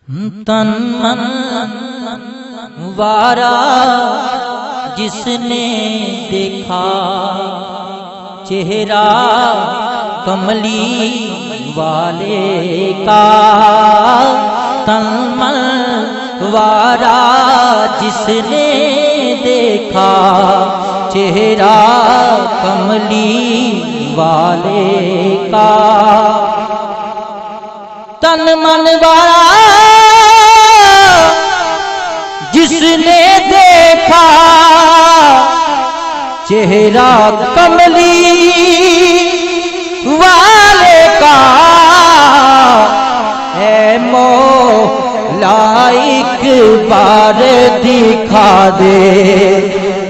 تن من وارا جس نے دیکھا چہرہ کملی والے کا، تن من وارا جس نے دیکھا چہرہ کملی والے کا، تن من وارا جس نے دیکھا چہرہ کملی والے کا، اے مولا ایک بار دکھا دے،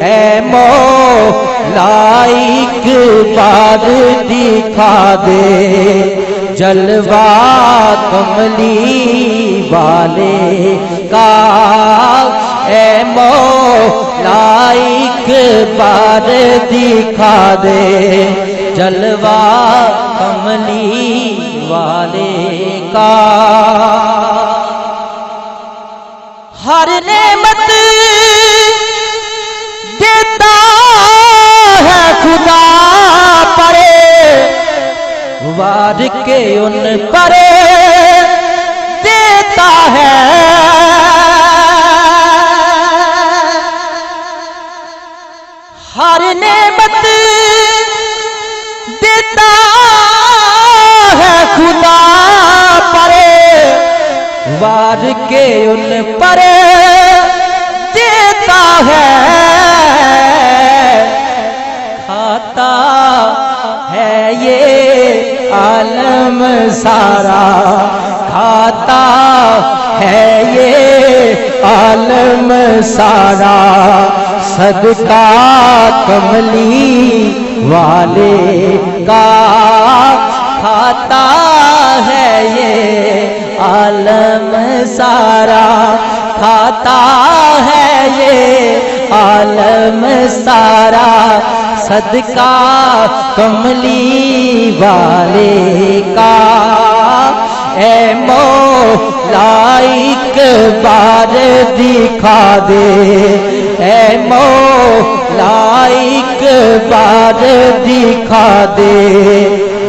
اے مولا ایک بار دکھا دے جلوہ کملی والے کا، اے مولا ایک بار دکھا دے جلوہ کملی والے کا۔ ہر نعمت دیتا ہے خدا پر، وار کے ان پر دیتا ہے، ہر نعمت دیتا ہے خدا پر، وار کے ان پر دیتا ہے، کھاتا ہے یہ عالم سارا، کھاتا ہے یہ عالم سارا صدقہ کملی والے کا، کھاتا ہے یہ عالم سارا، کھاتا ہے یہ عالم سارا صدقہ کملی والے کا، اے مولا ایک بار دکھا دے، اے مولا ایک بار دکھا دے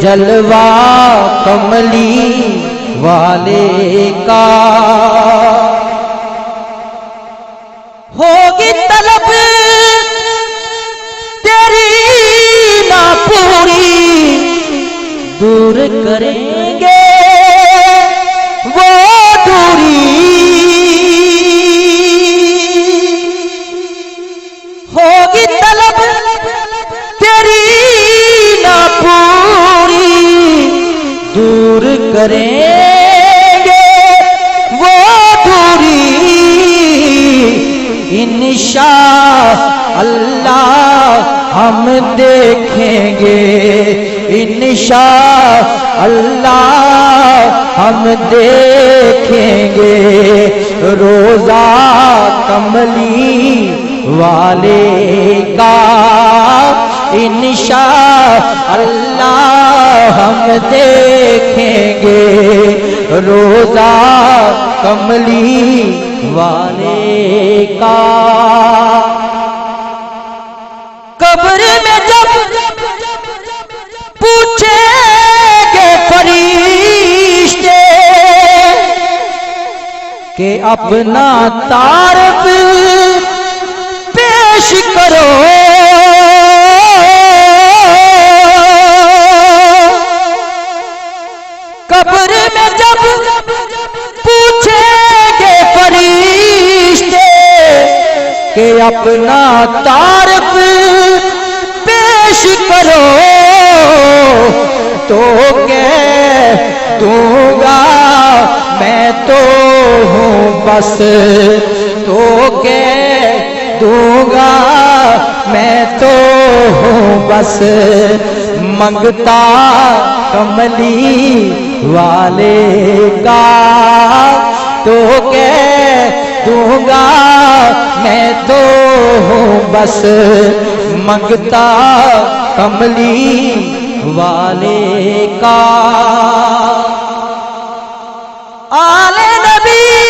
جلوہ کملی والے کا۔ ہوگی طلب تیری نہ پوری، دور کریں گے وہ دوری، ہوگی طلب تیری نہ پوری، دور کریں گے وہ دوری، انشاء اللہ ہم دیکھیں گے، انشاء اللہ ہم دیکھیں گے روضہ کملی والے کا، انشاء اللہ ہم دیکھیں گے روضہ کملی والے کا۔ قبر میں جب پوچھیں گے فرشتے کہ اپنا تعارف پیش کرو، قبر میں جب پوچھیں گے فرشتے کہ اپنا تعارف پیش کرو، تو کہہ دوں گا میں تو ہوں بس، تو کہہ دوں گا میں تو ہوں بس منگتا کملی والے کا، تو کہہ دوں گا میں تو ہوں بس منگتا کملی والے کا۔ آل نبی